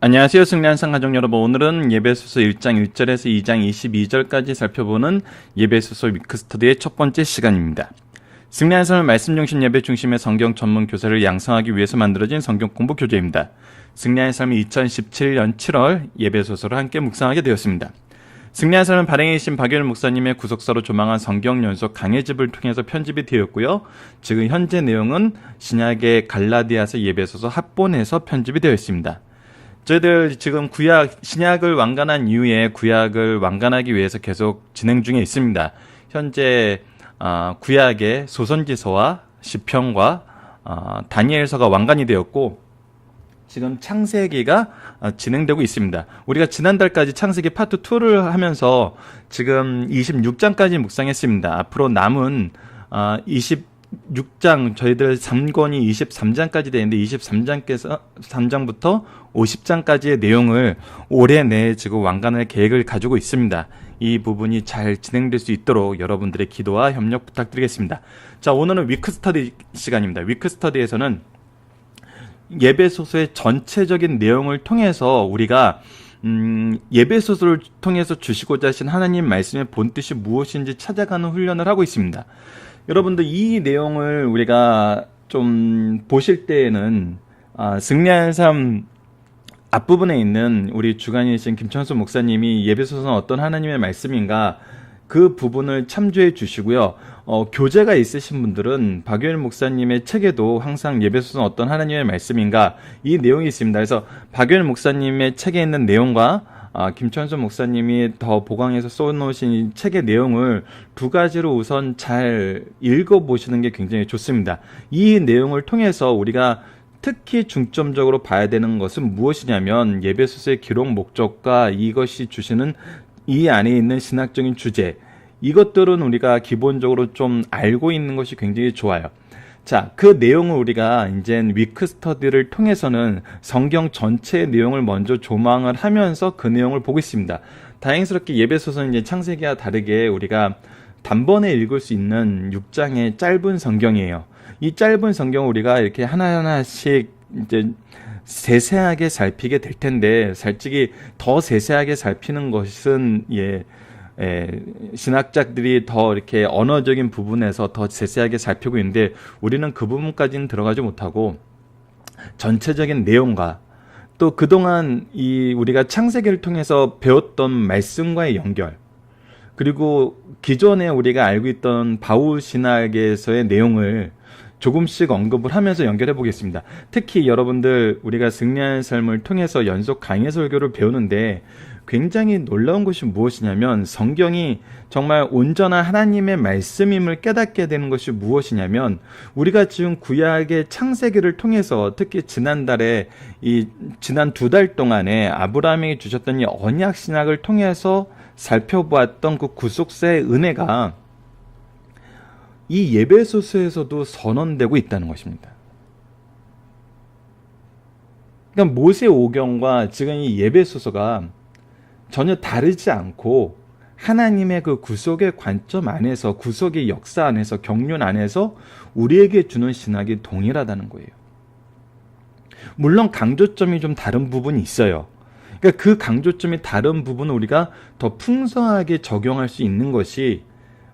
안녕하세요. 승리한상 가족 여러분. 오늘은 예배소서 1장 1절에서 2장 22절까지 살펴보는 예배소서 위크스터디의 첫 번째 시간입니다. 승리한상은 말씀 중심 예배 중심의 성경 전문 교사를 양성하기 위해서 만들어진 성경 공부 교재입니다. 승리한 삶이 2017년 7월 예배소서를 함께 묵상하게 되었습니다. 승리한 삶은 발행이신 박유일 목사님의 구속사로 조망한 성경 연속 강해집을 통해서 편집이 되었고요. 지금 현재 내용은 신약의 갈라디아서 예배소서 합본에서 편집이 되어 있습니다. 저희들 지금 신약을 완간한 이후에 구약을 완간하기 위해서 계속 진행 중에 있습니다. 현재 구약의 소선지서와 시편과 다니엘서가 완간이 되었고 지금 창세기가 진행되고 있습니다. 우리가 지난달까지 창세기 파트 2를 하면서 지금 26장까지 묵상했습니다. 앞으로 남은 26장 저희들 3권이 23장까지 되는데 23장부터 50장까지의 내용을 올해 내에 지금 완간할 계획을 가지고 있습니다. 이 부분이 잘 진행될 수 있도록 여러분들의 기도와 협력 부탁드리겠습니다. 자, 오늘은 위크스터디 시간입니다. 위크스터디에서는 예배소서의 전체적인 내용을 통해서 우리가 예배소서를 통해서 주시고자 하신 하나님 말씀의 본뜻이 무엇인지 찾아가는 훈련을 하고 있습니다. 여러분들 이 내용을 우리가 좀 보실 때에는 승리한 삶 앞부분에 있는 우리 주간이신 김천수 목사님이 예배소서는 어떤 하나님의 말씀인가 그 부분을 참조해 주시고요. 교재가 있으신 분들은 박유일 목사님의 책에도 항상 예배소서는 어떤 하나님의 말씀인가 이 내용이 있습니다. 그래서 박유일 목사님의 책에 있는 내용과 김천수 목사님이 더 보강해서 써놓으신 이 책의 내용을 두 가지로 우선 잘 읽어보시는 게 굉장히 좋습니다. 이 내용을 통해서 우리가 특히 중점적으로 봐야 되는 것은 무엇이냐면 예배소서의 기록 목적과 이것이 주시는 이 안에 있는 신학적인 주제, 이것들은 우리가 기본적으로 좀 알고 있는 것이 굉장히 좋아요. 자, 그 내용을 우리가 이제 위크스터디를 통해서는 성경 전체의 내용을 먼저 조망을 하면서 그 내용을 보고 있습니다. 다행스럽게 예배소서는 이제 창세기와 다르게 우리가 단번에 읽을 수 있는 6장의 짧은 성경이에요. 이 짧은 성경을 우리가 이렇게 하나하나씩 이제 세세하게 살피게 될 텐데, 솔직히 더 세세하게 살피는 것은 신학자들이 더 이렇게 언어적인 부분에서 더 세세하게 살피고 있는데 우리는 그 부분까지는 들어가지 못하고 전체적인 내용과 또 그동안 우리가 창세기를 통해서 배웠던 말씀과의 연결, 그리고 기존에 우리가 알고 있던 바울 신학에서의 내용을 조금씩 언급을 하면서 연결해 보겠습니다. 특히 여러분들 우리가 승리하는 삶을 통해서 연속 강해 설교를 배우는데 굉장히 놀라운 것이 무엇이냐면 성경이 정말 온전한 하나님의 말씀임을 깨닫게 되는 것이 무엇이냐면 우리가 지금 구약의 창세기를 통해서 특히 지난달에 지난 2달 동안에 아브라함에게 주셨던 이 언약 신학을 통해서 살펴보았던 그 구속사의 은혜가 이 예배소서에서도 선언되고 있다는 것입니다. 그러니까 모세오경과 지금 이 예배소서가 전혀 다르지 않고 하나님의 그 구속의 관점 안에서, 구속의 역사 안에서, 경륜 안에서 우리에게 주는 신학이 동일하다는 거예요. 물론 강조점이 좀 다른 부분이 있어요. 그러니까 그 강조점이 다른 부분을 우리가 더 풍성하게 적용할 수 있는 것이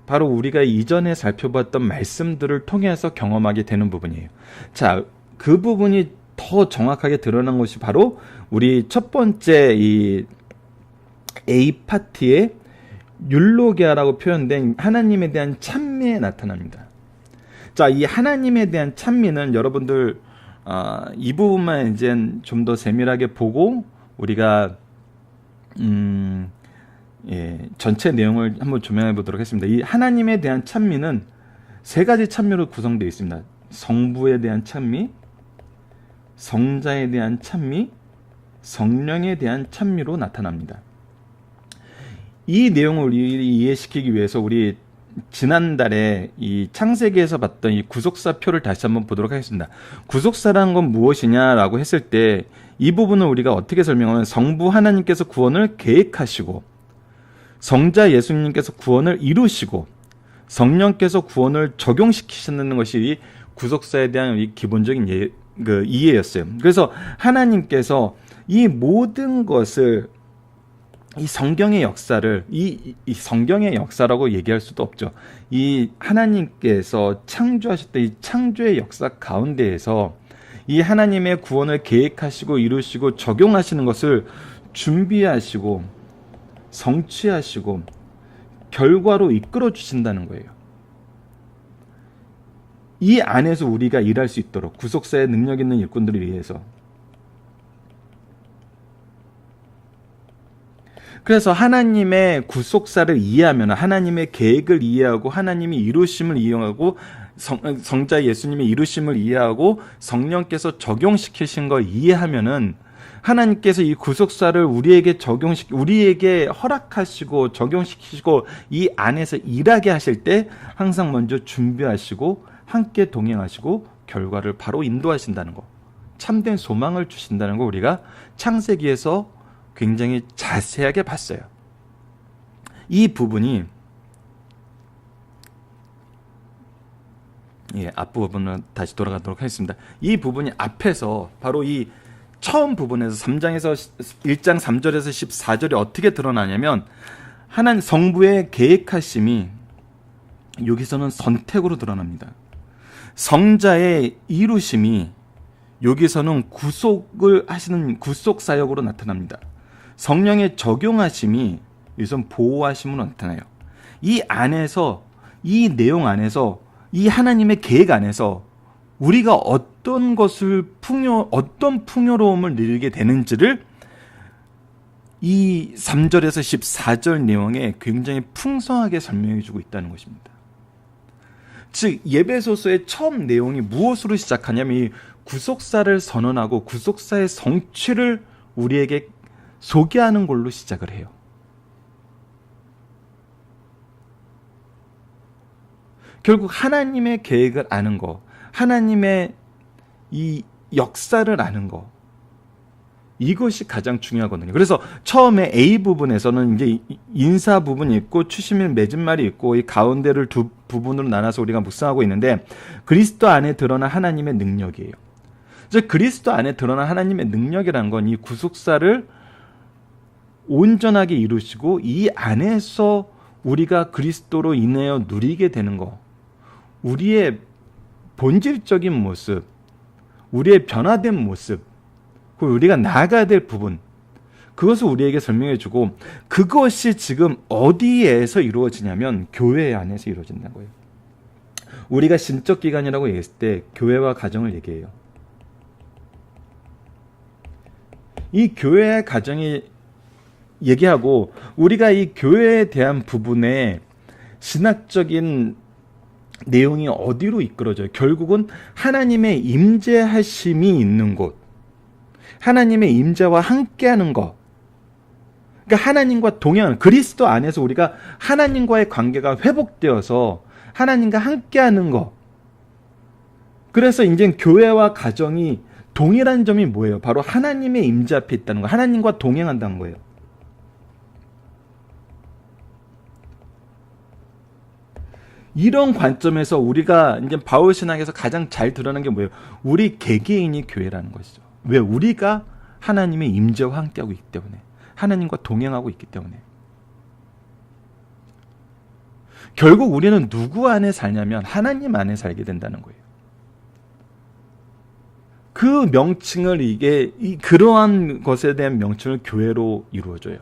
바로 우리가 이전에 살펴봤던 말씀들을 통해서 경험하게 되는 부분이에요. 자, 그 부분이 더 정확하게 드러난 것이 바로 우리 첫 번째 이 A파트의 율로게아라고 표현된 하나님에 대한 찬미에 나타납니다. 자, 이 하나님에 대한 찬미는 여러분들 이 부분만 이제 좀 더 세밀하게 보고 우리가 전체 내용을 한번 조명해 보도록 하겠습니다. 이 하나님에 대한 찬미는 세 가지 찬미로 구성되어 있습니다. 성부에 대한 찬미, 성자에 대한 찬미, 성령에 대한 찬미로 나타납니다. 이 내용을 우리 이해시키기 위해서 우리 지난달에 이 창세기에서 봤던 이 구속사표를 다시 한번 보도록 하겠습니다. 구속사라는 건 무엇이냐라고 했을 때 이 부분을 우리가 어떻게 설명하면 성부 하나님께서 구원을 계획하시고 성자 예수님께서 구원을 이루시고 성령께서 구원을 적용시키시는 것이 이 구속사에 대한 이 기본적인 이해였어요. 그래서 하나님께서 이 모든 것을 이 성경의 역사를 이 성경의 역사라고 얘기할 수도 없죠. 이 하나님께서 창조하셨던 이 창조의 역사 가운데에서 이 하나님의 구원을 계획하시고 이루시고 적용하시는 것을 준비하시고 성취하시고 결과로 이끌어 주신다는 거예요. 이 안에서 우리가 일할 수 있도록 구속사의 능력 있는 일꾼들을 위해서. 그래서 하나님의 구속사를 이해하면 하나님의 계획을 이해하고 하나님이 이루심을 이해하고 성자 예수님의 이루심을 이해하고 성령께서 적용시키신 걸 이해하면은 하나님께서 이 구속사를 우리에게 허락하시고 적용시키시고 이 안에서 일하게 하실 때 항상 먼저 준비하시고 함께 동행하시고 결과를 바로 인도하신다는 거, 참된 소망을 주신다는 거 우리가 창세기에서 굉장히 자세하게 봤어요. 이 부분이 앞부분으로 다시 돌아가도록 하겠습니다. 이 부분이 앞에서 바로 이 처음 부분에서 3장에서 1장 3절에서 14절이 어떻게 드러나냐면 하나님 성부의 계획하심이 여기서는 선택으로 드러납니다. 성자의 이루심이 여기서는 구속을 하시는 구속 사역으로 나타납니다. 성령의 적용하심이 여기서는 보호하심으로 나타나요. 이 안에서 이 내용 안에서 이 하나님의 계획 안에서 우리가 어떤 풍요로움을 누리게 되는지를 이 3절에서 14절 내용에 굉장히 풍성하게 설명해 주고 있다는 것입니다. 즉 예배소서의 처음 내용이 무엇으로 시작하냐면 이 구속사를 선언하고 구속사의 성취를 우리에게 소개하는 걸로 시작을 해요. 결국 하나님의 계획을 아는 거, 하나님의 이 역사를 아는 거, 이것이 가장 중요하거든요. 그래서 처음에 A 부분에서는 이제 인사 부분이 있고 추심일 맺은 말이 있고 이 가운데를 두 부분으로 나눠서 우리가 묵상하고 있는데 그리스도 안에 드러난 하나님의 능력이에요. 즉 그리스도 안에 드러난 하나님의 능력이라는 건 이 구속사를 온전하게 이루시고 이 안에서 우리가 그리스도로 인하여 누리게 되는 거, 우리의 본질적인 모습, 우리의 변화된 모습, 우리가 나아가야 될 부분, 그것을 우리에게 설명해 주고 그것이 지금 어디에서 이루어지냐면 교회 안에서 이루어진다는 거예요. 우리가 신적 기관이라고 얘기했을 때 교회와 가정을 얘기해요. 이 교회와 가정이 얘기하고 우리가 이 교회에 대한 부분에 신학적인 내용이 어디로 이끌어져요? 결국은 하나님의 임재하심이 있는 곳, 하나님의 임재와 함께하는 것, 그러니까 하나님과 동행하는 그리스도 안에서 우리가 하나님과의 관계가 회복되어서 하나님과 함께하는 것. 그래서 이제 교회와 가정이 동일한 점이 뭐예요? 바로 하나님의 임재 앞에 있다는 거, 하나님과 동행한다는 거예요. 이런 관점에서 우리가 이제 바울 신학에서 가장 잘 드러난 게 뭐예요? 우리 개개인이 교회라는 것이죠. 왜? 우리가 하나님의 임재와 함께하고 있기 때문에, 하나님과 동행하고 있기 때문에. 결국 우리는 누구 안에 살냐면 하나님 안에 살게 된다는 거예요. 그 명칭을 그러한 것에 대한 명칭을 교회로 이루어져요.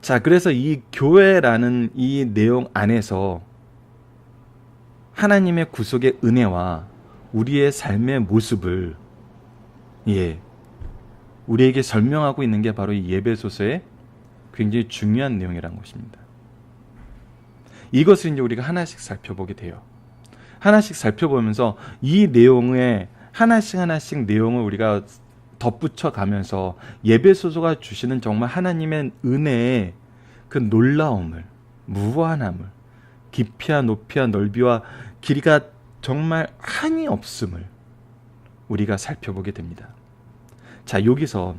자, 그래서 이 교회라는 이 내용 안에서 하나님의 구속의 은혜와 우리의 삶의 모습을 우리에게 설명하고 있는 게 바로 이 예배소서의 굉장히 중요한 내용이라는 것입니다. 이것을 이제 우리가 하나씩 살펴보게 돼요. 하나씩 살펴보면서 이 내용에 하나씩 내용을 우리가 덧붙여 가면서 예배소서가 주시는 정말 하나님의 은혜의 그 놀라움을, 무한함을, 깊이와 높이와 넓이와 길이가 정말 한이 없음을 우리가 살펴보게 됩니다. 자, 여기서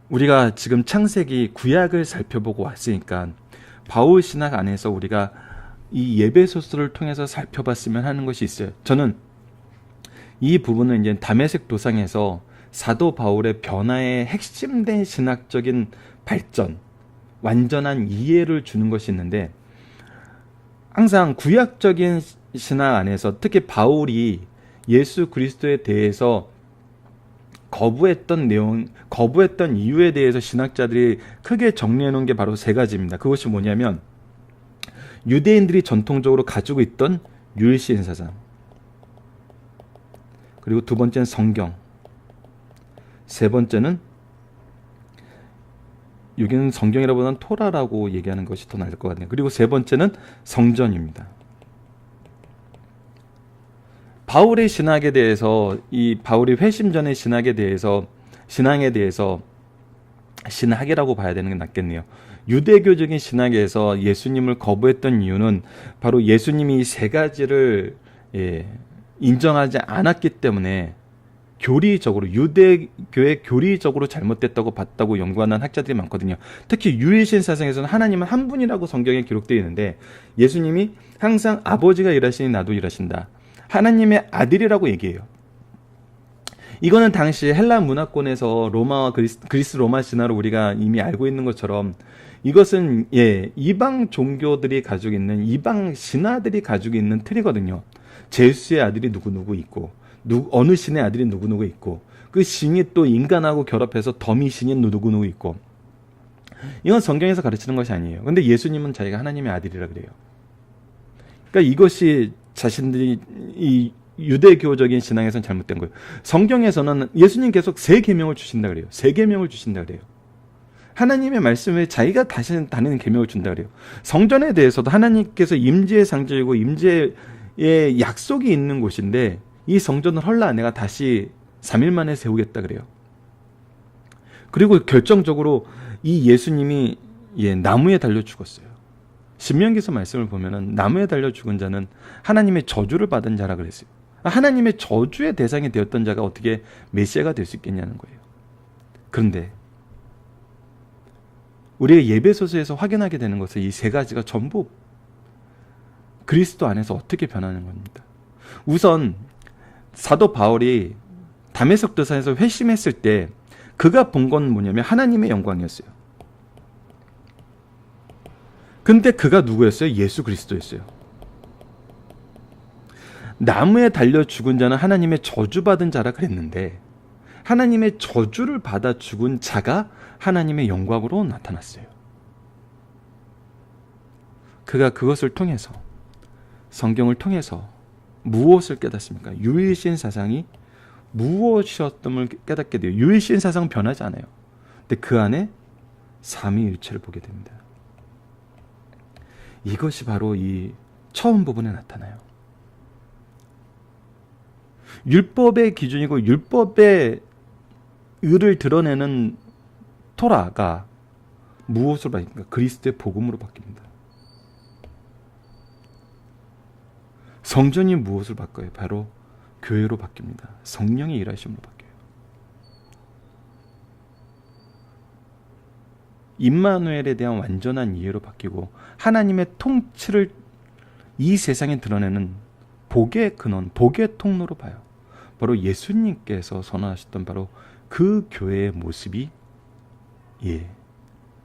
우리가 지금 창세기 구약을 살펴보고 왔으니까 바울 신학 안에서 우리가 이 예배소서를 통해서 살펴봤으면 하는 것이 있어요. 저는 이 부분은 이제 다메섹 도상에서 사도 바울의 변화의 핵심된 신학적인 발전, 완전한 이해를 주는 것이 있는데, 항상 구약적인 신학 안에서 특히 바울이 예수 그리스도에 대해서 거부했던 이유에 대해서 신학자들이 크게 정리해 놓은 게 바로 세 가지입니다. 그것이 뭐냐면, 유대인들이 전통적으로 가지고 있던 유일신 사상, 그리고 두 번째는 성경, 세 번째는 여기는 성경이라보다는 토라라고 얘기하는 것이 더 나을 것 같네요. 그리고 세 번째는 성전입니다. 바울의 신학에 대해서, 이 바울이 회심 전의 신앙에 대해서 신학이라고 봐야 되는 게 낫겠네요. 유대교적인 신학에서 예수님을 거부했던 이유는 바로 예수님이 세 가지를 인정하지 않았기 때문에 유대교의 교리적으로 잘못됐다고 봤다고 연구하는 학자들이 많거든요. 특히 유일신 사상에서는 하나님은 한 분이라고 성경에 기록되어 있는데, 예수님이 항상 아버지가 일하시니 나도 일하신다, 하나님의 아들이라고 얘기해요. 이거는 당시 헬라 문화권에서 로마와 그리스 로마 신화로 우리가 이미 알고 있는 것처럼, 이것은 이방 종교들이 가지고 있는, 이방 신화들이 가지고 있는 틀이거든요. 제우스의 아들이 누구누구 있고, 어느 신의 아들이 누구누구 있고, 그 신이 또 인간하고 결합해서 더미 신인 누구누구 있고, 이건 성경에서 가르치는 것이 아니에요. 근데 예수님은 자기가 하나님의 아들이라 그래요. 그러니까 이것이 자신들이 이 유대교적인 신앙에서는 잘못된 거예요. 성경에서는 예수님 계속 세 계명을 주신다 그래요. 세 계명을 주신다 그래요. 하나님의 말씀에 자기가 다시 다른 계명을 준다 그래요. 성전에 대해서도 하나님께서 임재의 상징이고 임재의 약속이 있는 곳인데, 이 성전을 헐라 내가 다시 3일 만에 세우겠다 그래요. 그리고 결정적으로 이 예수님이 나무에 달려 죽었어요. 신명기서 말씀을 보면은 나무에 달려 죽은 자는 하나님의 저주를 받은 자라 그랬어요. 하나님의 저주의 대상이 되었던 자가 어떻게 메시아가 될 수 있겠냐는 거예요. 그런데 우리가 예배소서에서 확인하게 되는 것은 이 세 가지가 전부 그리스도 안에서 어떻게 변하는 겁니다. 우선 사도 바울이 다메섹 도상에서 회심했을 때 그가 본 건 뭐냐면 하나님의 영광이었어요. 근데 그가 누구였어요? 예수 그리스도였어요. 나무에 달려 죽은 자는 하나님의 저주받은 자라 그랬는데, 하나님의 저주를 받아 죽은 자가 하나님의 영광으로 나타났어요. 그가 그것을 통해서, 성경을 통해서 무엇을 깨닫습니까? 유일신 사상이 무엇이었음을 깨닫게 돼요. 유일신 사상은 변하지 않아요. 근데 그 안에 삼위일체를 보게 됩니다. 이것이 바로 이 처음 부분에 나타나요. 율법의 기준이고 율법의 의를 드러내는 토라가 무엇으로 바뀝니까? 그리스도의 복음으로 바뀝니다. 성전이 무엇을 바꿔요? 바로 교회로 바뀝니다. 성령의 일하심으로 바뀌어요. 임마누엘에 대한 완전한 이해로 바뀌고, 하나님의 통치를 이 세상에 드러내는 복의 근원, 복의 통로로 봐요. 바로 예수님께서 선언하셨던 바로 그 교회의 모습이 이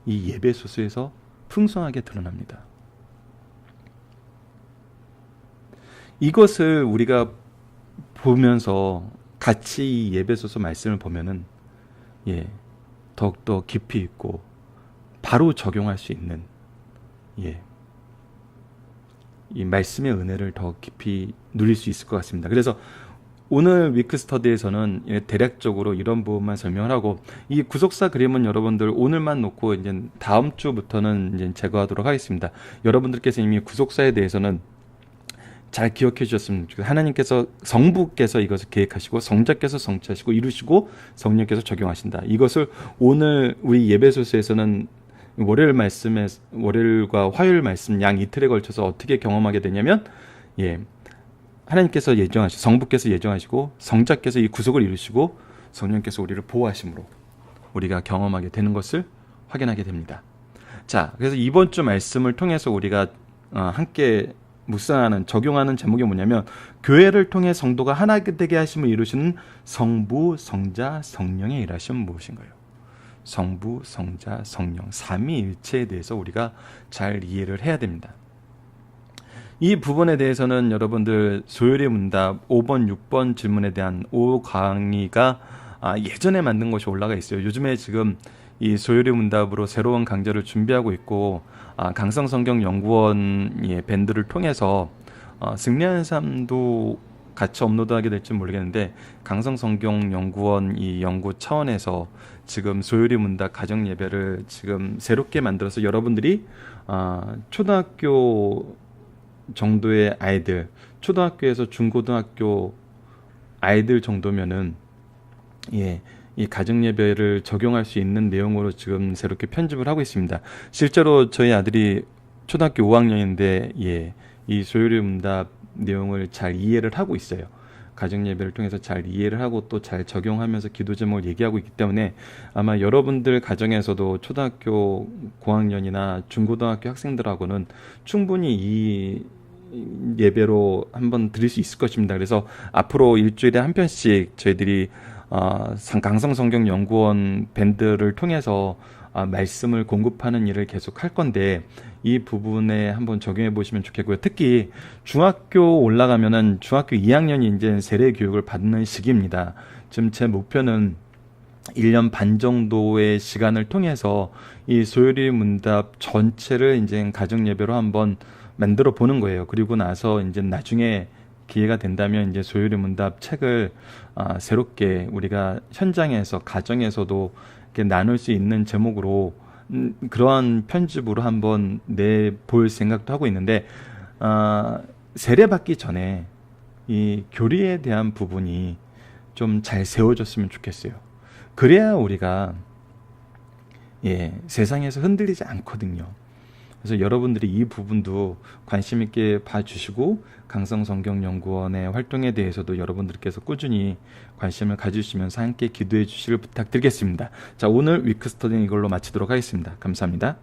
예배소서에서 풍성하게 드러납니다. 이것을 우리가 보면서 같이 이 예배소서 말씀을 보면은 더욱더 깊이 있고 바로 적용할 수 있는 이 말씀의 은혜를 더 깊이 누릴 수 있을 것 같습니다. 그래서 오늘 위크스터디에서는 대략적으로 이런 부분만 설명을 하고, 이 구속사 그림은 여러분들 오늘만 놓고 이제 다음 주부터는 이제 제거하도록 하겠습니다. 여러분들께서 이미 구속사에 대해서는 잘 기억해 주셨으면 좋겠습니다. 하나님께서, 성부께서 이것을 계획하시고, 성자께서 성취하시고 이루시고, 성령께서 적용하신다. 이것을 오늘 우리 예배소서에서는 월요일과 화요일 말씀 양 이틀에 걸쳐서 어떻게 경험하게 되냐면, 하나님께서 예정하시고, 성부께서 예정하시고, 성자께서 이 구속을 이루시고, 성령께서 우리를 보호하심으로 우리가 경험하게 되는 것을 확인하게 됩니다. 자, 그래서 이번 주 말씀을 통해서 우리가 함께 묵상하는 적용하는 제목이 뭐냐면 교회를 통해 성도가 하나 되게 하심을 이루시는 성부, 성자, 성령의 일하심은 무엇인가요? 성부, 성자, 성령 삼위일체에 대해서 우리가 잘 이해를 해야 됩니다. 이 부분에 대해서는 여러분들 소요리 문답 5번, 6번 질문에 대한 5강의가 예전에 만든 것이 올라가 있어요. 요즘에 지금 이 소요리 문답으로 새로운 강좌를 준비하고 있고 강성성경연구원의 밴드를 통해서 승리하는 삶도 같이 업로드하게 될지 모르겠는데 강성성경연구원 이 연구 차원에서 지금 소요리 문답 가정 예배를 지금 새롭게 만들어서 여러분들이 초등학교 정도의 아이들, 초등학교에서 중고등학교 아이들 정도면은 이 가정 예배를 적용할 수 있는 내용으로 지금 새롭게 편집을 하고 있습니다. 실제로 저희 아들이 초등학교 5학년인데 이 소요리 문답 내용을 잘 이해를 하고 있어요. 가정 예배를 통해서 잘 이해를 하고 또 잘 적용하면서 기도 제목을 얘기하고 있기 때문에 아마 여러분들 가정에서도 초등학교 고학년이나 중고등학교 학생들하고는 충분히 이 예배로 한번 드릴 수 있을 것입니다. 그래서 앞으로 일주일에 한 편씩 저희들이 강성성경연구원 밴드를 통해서 말씀을 공급하는 일을 계속 할 건데 이 부분에 한번 적용해 보시면 좋겠고요. 특히 중학교 올라가면은 중학교 2학년이 이제 세례 교육을 받는 시기입니다. 지금 제 목표는 1년 반 정도의 시간을 통해서 이 소요리 문답 전체를 이제 가정 예배로 한번 만들어 보는 거예요. 그리고 나서 이제 나중에 기회가 된다면 이제 소요리 문답 책을 새롭게 우리가 현장에서 가정에서도 이렇게 나눌 수 있는 제목으로 그러한 편집으로 한번 내볼 생각도 하고 있는데 세례 받기 전에 이 교리에 대한 부분이 좀 잘 세워졌으면 좋겠어요. 그래야 우리가 세상에서 흔들리지 않거든요. 그래서 여러분들이 이 부분도 관심 있게 봐주시고 강성성경연구원의 활동에 대해서도 여러분들께서 꾸준히 관심을 가지시면서 함께 기도해 주시길 부탁드리겠습니다. 자, 오늘 위크스터디는 이걸로 마치도록 하겠습니다. 감사합니다.